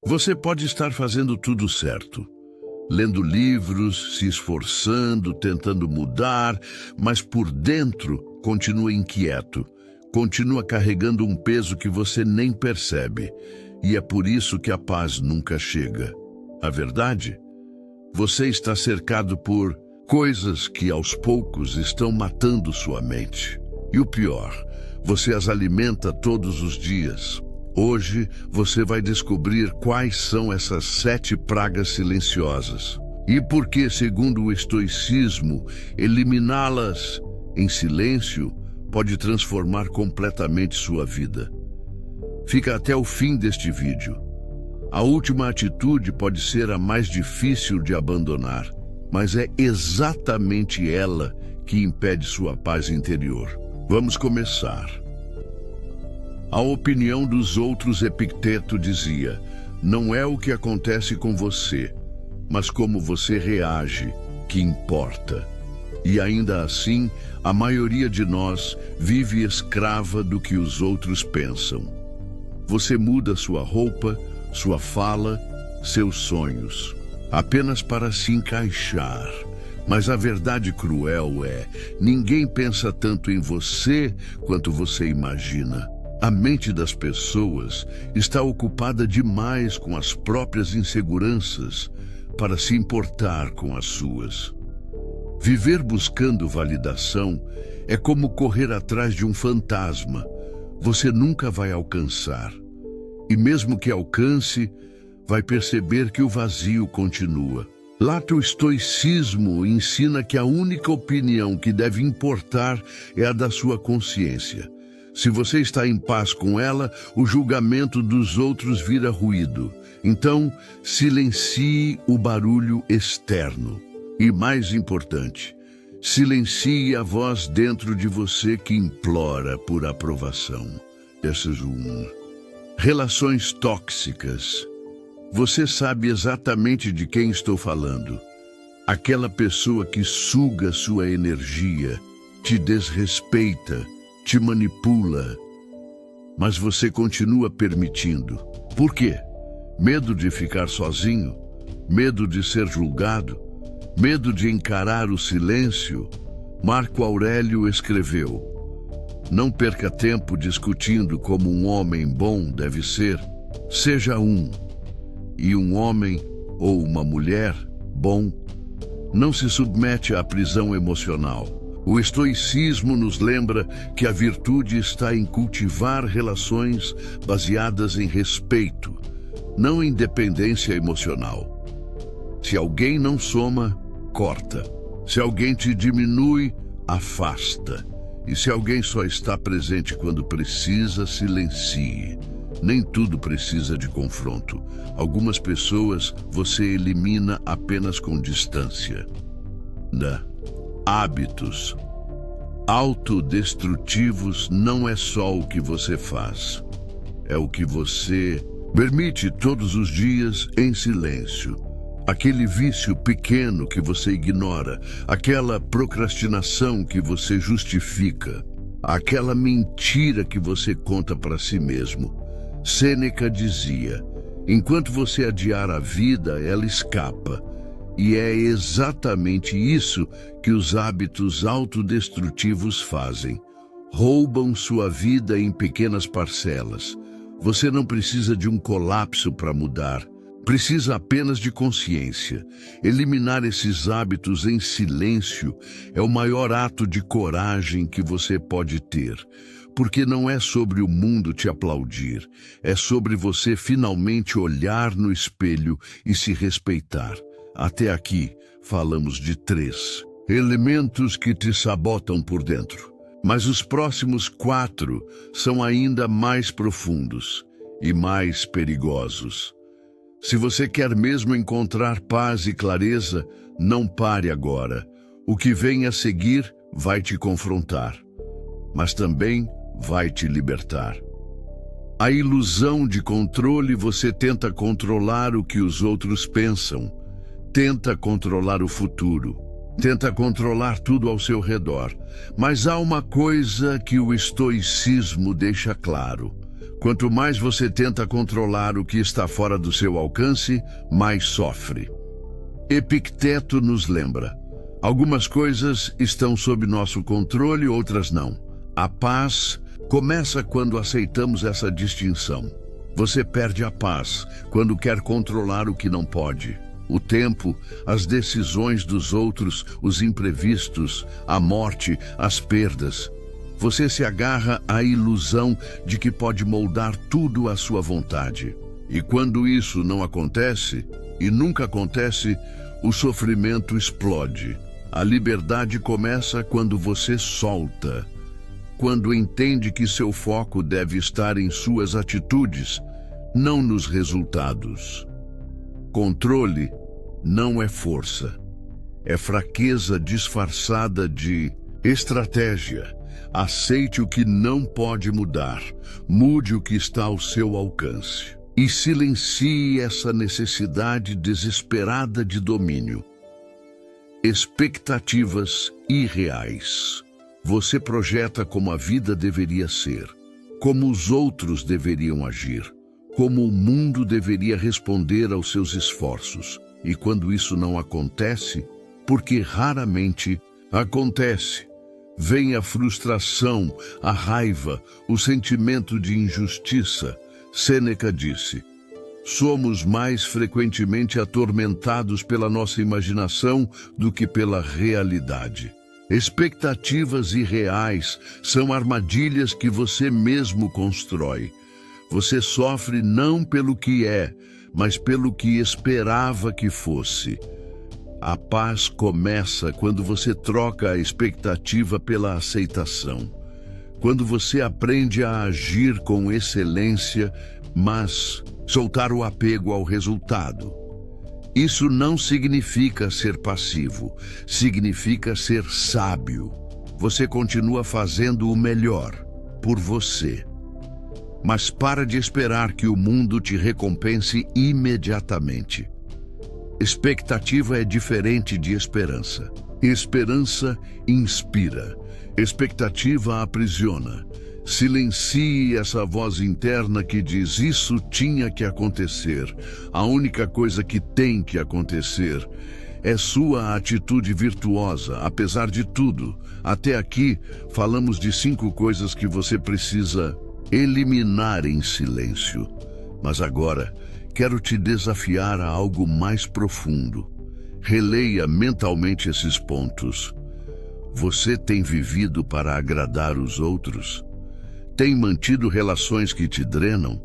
Você pode estar fazendo tudo certo, lendo livros, se esforçando, tentando mudar, mas por dentro continua inquieto, continua carregando um peso que você nem percebe, e é por isso que a paz nunca chega. A verdade? Você está cercado por coisas que aos poucos estão matando sua mente. E o pior, você as alimenta todos os dias. Hoje você vai descobrir quais são essas 7 pragas silenciosas. E por que, segundo o estoicismo, eliminá-las em silêncio pode transformar completamente sua vida. Fica até o fim deste vídeo. A última atitude pode ser a mais difícil de abandonar, mas é exatamente ela que impede sua paz interior. Vamos começar. A opinião dos outros, Epicteto dizia, não é o que acontece com você, mas como você reage, que importa. E ainda assim, a maioria de nós vive escrava do que os outros pensam. Você muda sua roupa, sua fala, seus sonhos, apenas para se encaixar. Mas a verdade cruel é, ninguém pensa tanto em você quanto você imagina. A mente das pessoas está ocupada demais com as próprias inseguranças para se importar com as suas. Viver buscando validação é como correr atrás de um fantasma. Você nunca vai alcançar. E mesmo que alcance, vai perceber que o vazio continua. Lá o estoicismo ensina que a única opinião que deve importar é a da sua consciência. Se você está em paz com ela, o julgamento dos outros vira ruído. Então, silencie o barulho externo. E mais importante, silencie a voz dentro de você que implora por aprovação. Essas relações tóxicas. Você sabe exatamente de quem estou falando. Aquela pessoa que suga sua energia, te desrespeita, te manipula. Mas você continua permitindo. Por quê? Medo de ficar sozinho? Medo de ser julgado? Medo de encarar o silêncio? Marco Aurélio escreveu: não perca tempo discutindo como um homem bom deve ser. Seja um. E um homem ou uma mulher bom não se submete à prisão emocional. O estoicismo nos lembra que a virtude está em cultivar relações baseadas em respeito, não em dependência emocional. Se alguém não soma, corta. Se alguém te diminui, afasta. E se alguém só está presente quando precisa, silencie. Nem tudo precisa de confronto. Algumas pessoas você elimina apenas com distância. Hábitos autodestrutivos não é só o que você faz. É o que você permite todos os dias em silêncio. Aquele vício pequeno que você ignora, aquela procrastinação que você justifica, aquela mentira que você conta para si mesmo. Sêneca dizia, enquanto você adiar a vida, ela escapa. E é exatamente isso que os hábitos autodestrutivos fazem. Roubam sua vida em pequenas parcelas. Você não precisa de um colapso para mudar. Precisa apenas de consciência. Eliminar esses hábitos em silêncio é o maior ato de coragem que você pode ter. Porque não é sobre o mundo te aplaudir. É sobre você finalmente olhar no espelho e se respeitar. Até aqui, falamos de 3 elementos que te sabotam por dentro. Mas os próximos 4 são ainda mais profundos e mais perigosos. Se você quer mesmo encontrar paz e clareza, não pare agora. O que vem a seguir vai te confrontar, mas também vai te libertar. A ilusão de controle, você tenta controlar o que os outros pensam. Tenta controlar o futuro, tenta controlar tudo ao seu redor. Mas há uma coisa que o estoicismo deixa claro. Quanto mais você tenta controlar o que está fora do seu alcance, mais sofre. Epicteto nos lembra: algumas coisas estão sob nosso controle, outras não. A paz começa quando aceitamos essa distinção. Você perde a paz quando quer controlar o que não pode. O tempo, as decisões dos outros, os imprevistos, a morte, as perdas. Você se agarra à ilusão de que pode moldar tudo à sua vontade. E quando isso não acontece, e nunca acontece, o sofrimento explode. A liberdade começa quando você solta, quando entende que seu foco deve estar em suas atitudes, não nos resultados. Controle não é força, é fraqueza disfarçada de estratégia. Aceite o que não pode mudar, mude o que está ao seu alcance e silencie essa necessidade desesperada de domínio. Expectativas irreais. Você projeta como a vida deveria ser, como os outros deveriam agir, como o mundo deveria responder aos seus esforços. E quando isso não acontece, porque raramente acontece, vem a frustração, a raiva, o sentimento de injustiça. Sêneca disse: somos mais frequentemente atormentados pela nossa imaginação do que pela realidade. Expectativas irreais são armadilhas que você mesmo constrói. Você sofre não pelo que é, mas pelo que esperava que fosse. A paz começa quando você troca a expectativa pela aceitação. Quando você aprende a agir com excelência, mas soltar o apego ao resultado. Isso não significa ser passivo, significa ser sábio. Você continua fazendo o melhor por você. Mas para de esperar que o mundo te recompense imediatamente. Expectativa é diferente de esperança. Esperança inspira. Expectativa aprisiona. Silencie essa voz interna que diz: isso tinha que acontecer. A única coisa que tem que acontecer é sua atitude virtuosa, apesar de tudo. Até aqui, falamos de 5 coisas que você precisa eliminar em silêncio. Mas agora, quero te desafiar a algo mais profundo. Releia mentalmente esses pontos. Você tem vivido para agradar os outros? Tem mantido relações que te drenam?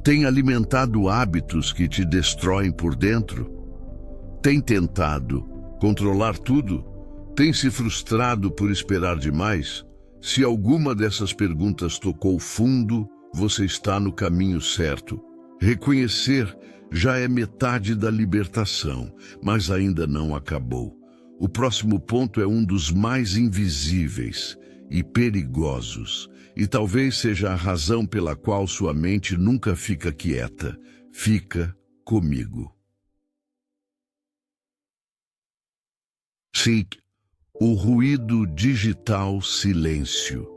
Tem alimentado hábitos que te destroem por dentro? Tem tentado controlar tudo? Tem se frustrado por esperar demais? Se alguma dessas perguntas tocou fundo, você está no caminho certo. Reconhecer já é metade da libertação, mas ainda não acabou. O próximo ponto é um dos mais invisíveis e perigosos, e talvez seja a razão pela qual sua mente nunca fica quieta. Fica comigo. Sim, o ruído digital silêncio.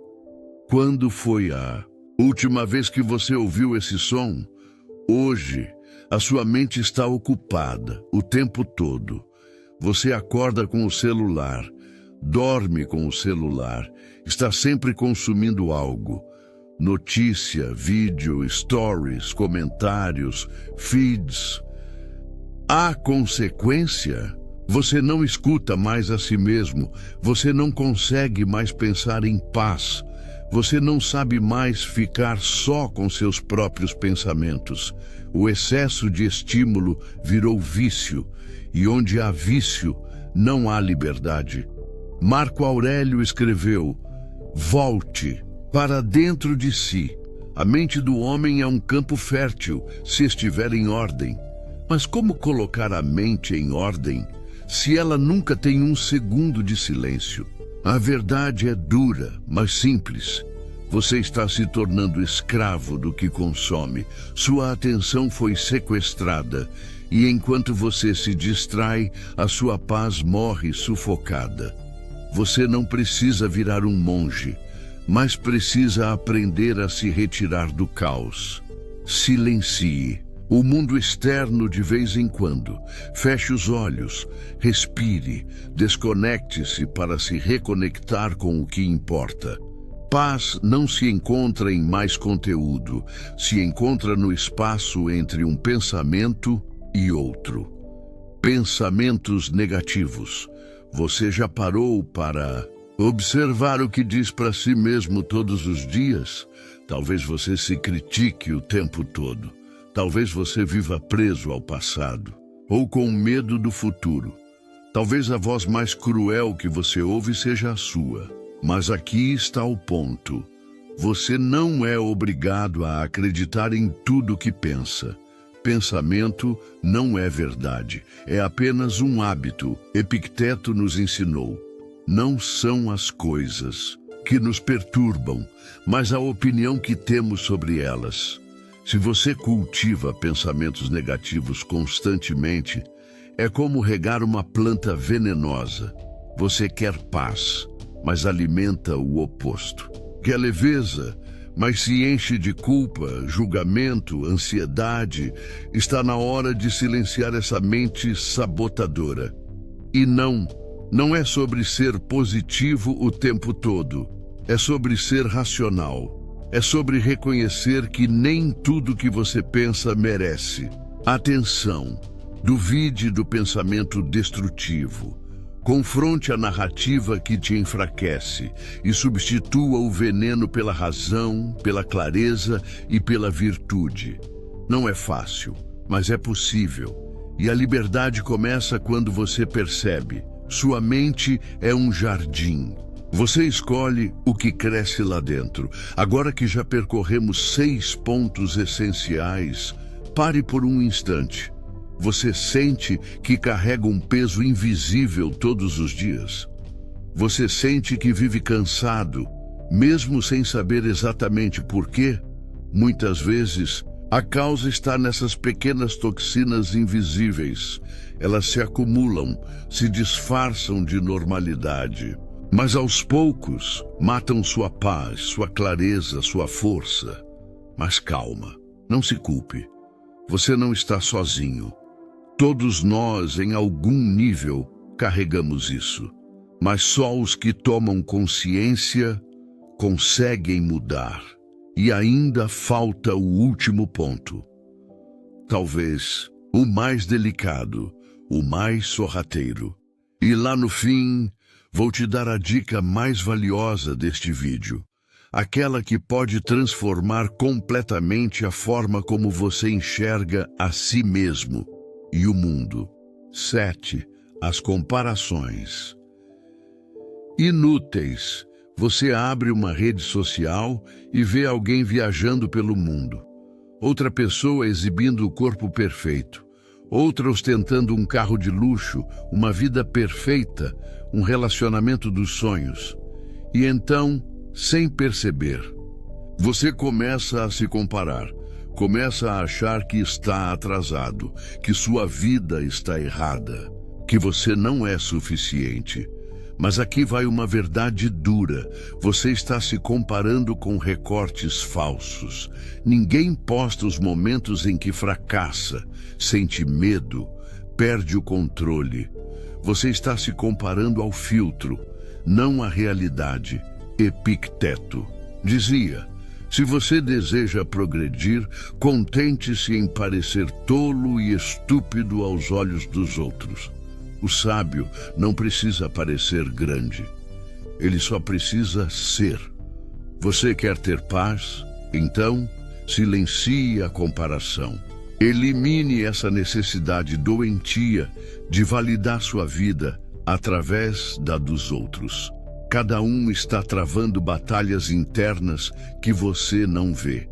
Quando foi a última vez que você ouviu esse som? Hoje, a sua mente está ocupada o tempo todo. Você acorda com o celular, dorme com o celular, está sempre consumindo algo. Notícia, vídeo, stories, comentários, feeds. A consequência? Você não escuta mais a si mesmo, você não consegue mais pensar em paz, você não sabe mais ficar só com seus próprios pensamentos. O excesso de estímulo virou vício, e onde há vício, não há liberdade. Marco Aurélio escreveu: volte para dentro de si. A mente do homem é um campo fértil, se estiver em ordem. Mas como colocar a mente em ordem se ela nunca tem um segundo de silêncio? A verdade é dura, mas simples. Você está se tornando escravo do que consome. Sua atenção foi sequestrada, e enquanto você se distrai, a sua paz morre sufocada. Você não precisa virar um monge. mas precisa aprender a se retirar do caos. Silencie o mundo externo de vez em quando. Feche os olhos, respire, desconecte-se para se reconectar com o que importa. Paz não se encontra em mais conteúdo, se encontra no espaço entre um pensamento e outro. Pensamentos negativos. Você já parou para observar o que diz para si mesmo todos os dias? Talvez você se critique o tempo todo. Talvez você viva preso ao passado, ou com medo do futuro. Talvez a voz mais cruel que você ouve seja a sua. Mas aqui está o ponto. Você não é obrigado a acreditar em tudo que pensa. Pensamento não é verdade, é apenas um hábito. Epicteto nos ensinou. Não são as coisas que nos perturbam, mas a opinião que temos sobre elas. Se você cultiva pensamentos negativos constantemente, é como regar uma planta venenosa. Você quer paz, mas alimenta o oposto. Quer leveza, mas se enche de culpa, julgamento, ansiedade. Está na hora de silenciar essa mente sabotadora. E não é sobre ser positivo o tempo todo. É sobre ser racional. É sobre reconhecer que nem tudo que você pensa merece. Atenção! Duvide do pensamento destrutivo. Confronte a narrativa que te enfraquece e substitua o veneno pela razão, pela clareza e pela virtude. Não é fácil, mas é possível. E a liberdade começa quando você percebe. Sua mente é um jardim. Você escolhe o que cresce lá dentro. Agora que já percorremos 6 pontos essenciais, pare por um instante. Você sente que carrega um peso invisível todos os dias? Você sente que vive cansado, mesmo sem saber exatamente por quê? Muitas vezes, a causa está nessas pequenas toxinas invisíveis. Elas se acumulam, se disfarçam de normalidade. Mas aos poucos, matam sua paz, sua clareza, sua força. Mas calma, não se culpe. Você não está sozinho. Todos nós, em algum nível, carregamos isso. Mas só os que tomam consciência conseguem mudar. E ainda falta o último ponto. Talvez o mais delicado, o mais sorrateiro. E lá no fim, vou te dar a dica mais valiosa deste vídeo. Aquela que pode transformar completamente a forma como você enxerga a si mesmo e o mundo. 7. As comparações. Inúteis. Você abre uma rede social e vê alguém viajando pelo mundo. Outra pessoa exibindo o corpo perfeito. Outra ostentando um carro de luxo, uma vida perfeita, um relacionamento dos sonhos. E então, sem perceber, você começa a se comparar. Começa a achar que está atrasado, que sua vida está errada, que você não é suficiente. Mas aqui vai uma verdade dura. Você está se comparando com recortes falsos. Ninguém posta os momentos em que fracassa, sente medo, perde o controle. Você está se comparando ao filtro, não à realidade. Epicteto dizia: se você deseja progredir, contente-se em parecer tolo e estúpido aos olhos dos outros. O sábio não precisa parecer grande. Ele só precisa ser. Você quer ter paz? Então, silencie a comparação. Elimine essa necessidade doentia de validar sua vida através da dos outros. Cada um está travando batalhas internas que você não vê.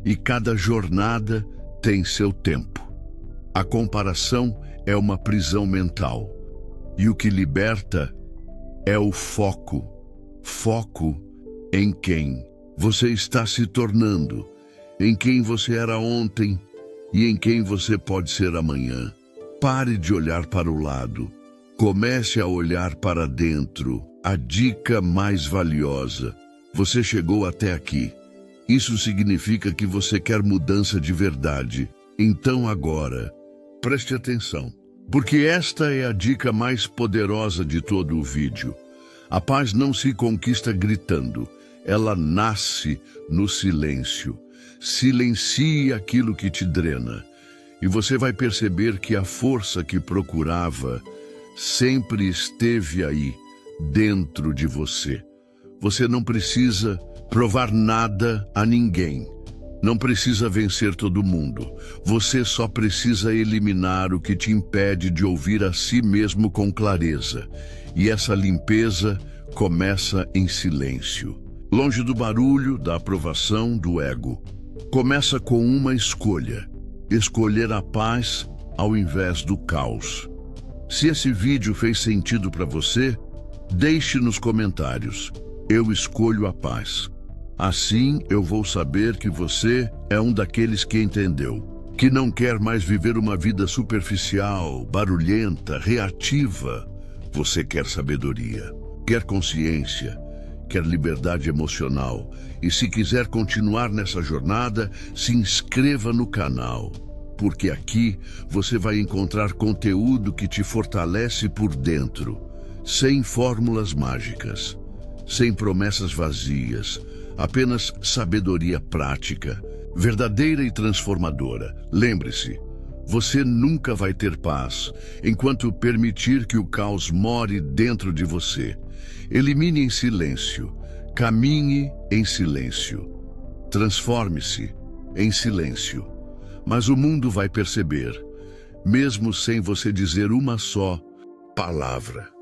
E cada jornada tem seu tempo. A comparação é uma prisão mental. E o que liberta é o foco. Foco em quem você está se tornando, em quem você era ontem e em quem você pode ser amanhã. Pare de olhar para o lado. Comece a olhar para dentro. A dica mais valiosa: Você chegou até aqui. Isso significa que você quer mudança de verdade. Então agora, preste atenção, porque esta é a dica mais poderosa de todo o vídeo. A paz não se conquista gritando, ela nasce no silêncio. Silencie aquilo que te drena, e você vai perceber que a força que procurava sempre esteve aí, dentro de você. Você não precisa provar nada a ninguém. Não precisa vencer todo mundo. Você só precisa eliminar o que te impede de ouvir a si mesmo com clareza. E essa limpeza começa em silêncio, longe do barulho, da aprovação, do ego. Começa com uma escolha: escolher a paz ao invés do caos. Se esse vídeo fez sentido para você, deixe nos comentários: eu escolho a paz. Assim eu vou saber que você é um daqueles que entendeu, que não quer mais viver uma vida superficial, barulhenta, reativa. Você quer sabedoria, quer consciência, quer liberdade emocional. E se quiser continuar nessa jornada, se inscreva no canal, porque aqui você vai encontrar conteúdo que te fortalece por dentro, sem fórmulas mágicas, sem promessas vazias, apenas sabedoria prática, verdadeira e transformadora. Lembre-se, você nunca vai ter paz enquanto permitir que o caos more dentro de você. Elimine em silêncio, caminhe em silêncio, transforme-se em silêncio. Mas o mundo vai perceber, mesmo sem você dizer uma só palavra.